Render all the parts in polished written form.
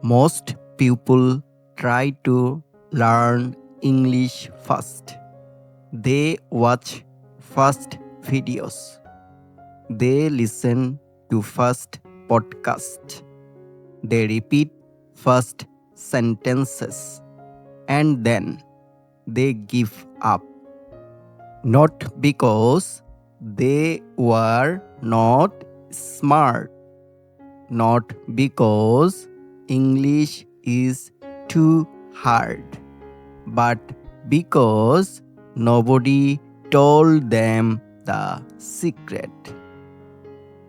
Most people try to learn English first. They watch first videos. They listen to first podcast. They repeat first sentences and then they give up. Not because they were not smart, not because English is too hard, but because nobody told them the secret.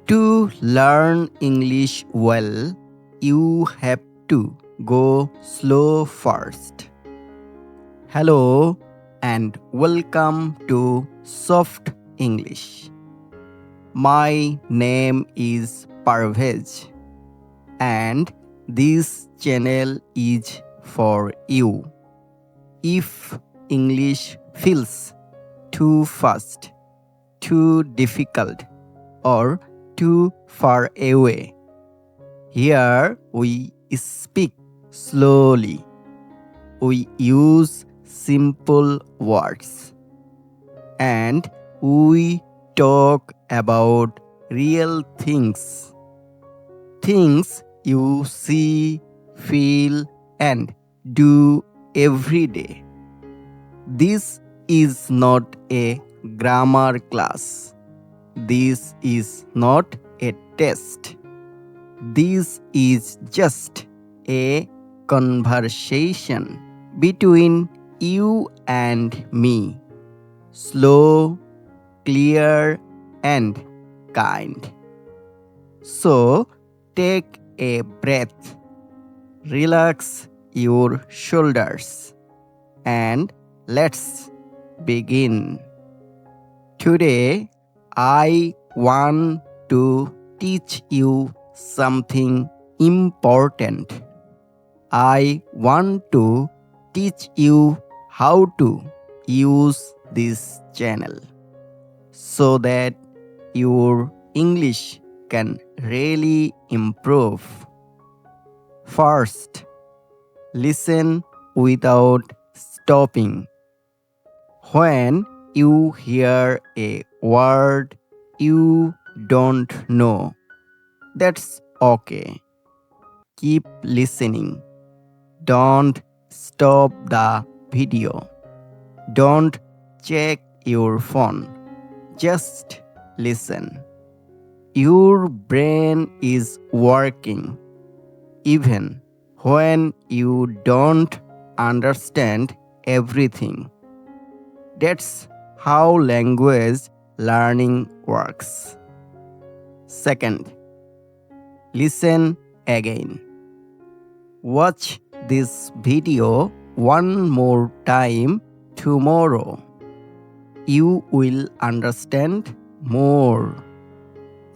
To learn English well, you have to go slow first. Hello and welcome to Soft English. My name is Parvez and this channel is for you. If English feels too fast, too difficult, or too far away, here we speak slowly. We use simple words and we talk about real things. Things you see, feel, and do every day. This is not a grammar class. This is not a test. This is just a conversation between you and me. Slow, clear, and kind. So take a breath, relax your shoulders, and let's begin. Today, I want to teach you something important. I want to teach you how to use this channel so that your English can really improve. First, listen without stopping. When you hear a word you don't know, that's okay. Keep listening. Don't stop the video. Don't check your phone. Just listen. Your brain is working even when you don't understand everything. That's how language learning works. Second, listen again. Watch this video one more time tomorrow. You will understand more.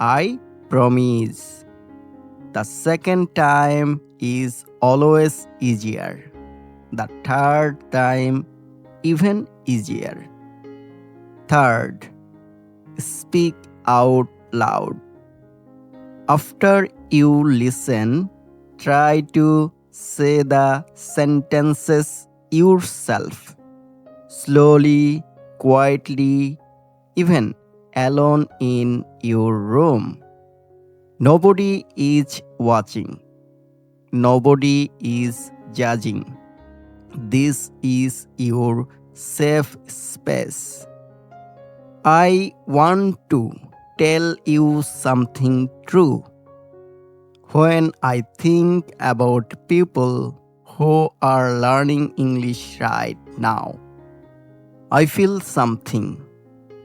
I promise. The second time is always easier. The third time, even easier. Third, speak out loud. After you listen, try to say the sentences yourself. Slowly, quietly, even alone in your room. Nobody is watching. Nobody is judging. This is your safe space. I want to tell you something true. When I think about people who are learning English right now, I feel something.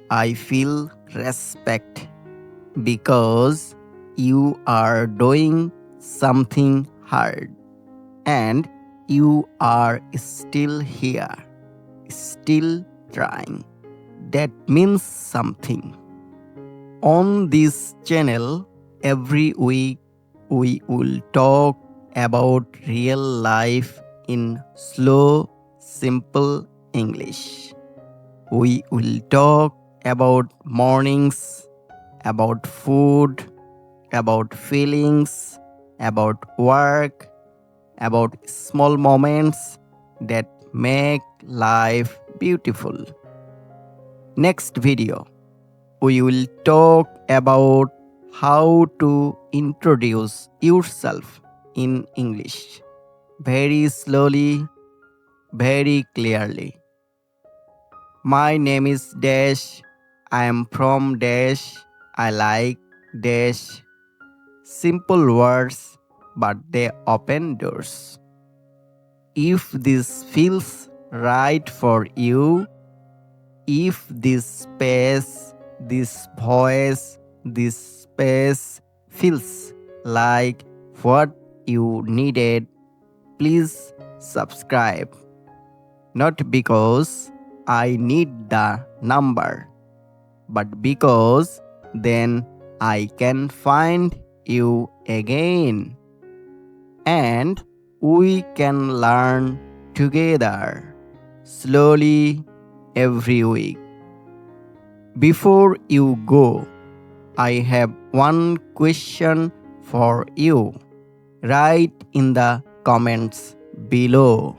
I feel respect because you are doing something hard and you are still here, still trying. That means something. On this channel, every week we will talk about real life in slow, simple English. We will talk about mornings, about food, about feelings, about work, about small moments that make life beautiful. Next video, we will talk about how to introduce yourself in English very slowly, very clearly. My name is Dash. I am from Dash. I like Dash. Simple words, but they open doors. If this feels right for you, if this space, this voice, this space feels like what you needed, please subscribe. Not because I need the number, but because then I can find you again and we can learn together slowly every week. Before you go, I have one question for you. Write in the comments below.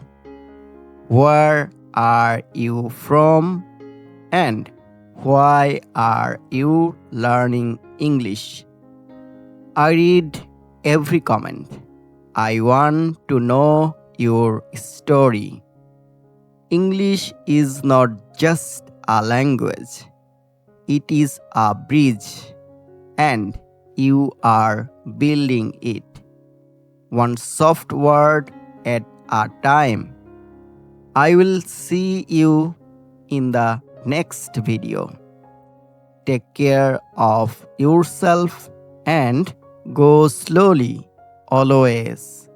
Where are you from and why are you learning English? I read every comment. I want to know your story. English is not just a language, it is a bridge, and you are building it one soft word at a time. I will see you in the next video. Take care of yourself and go slowly always.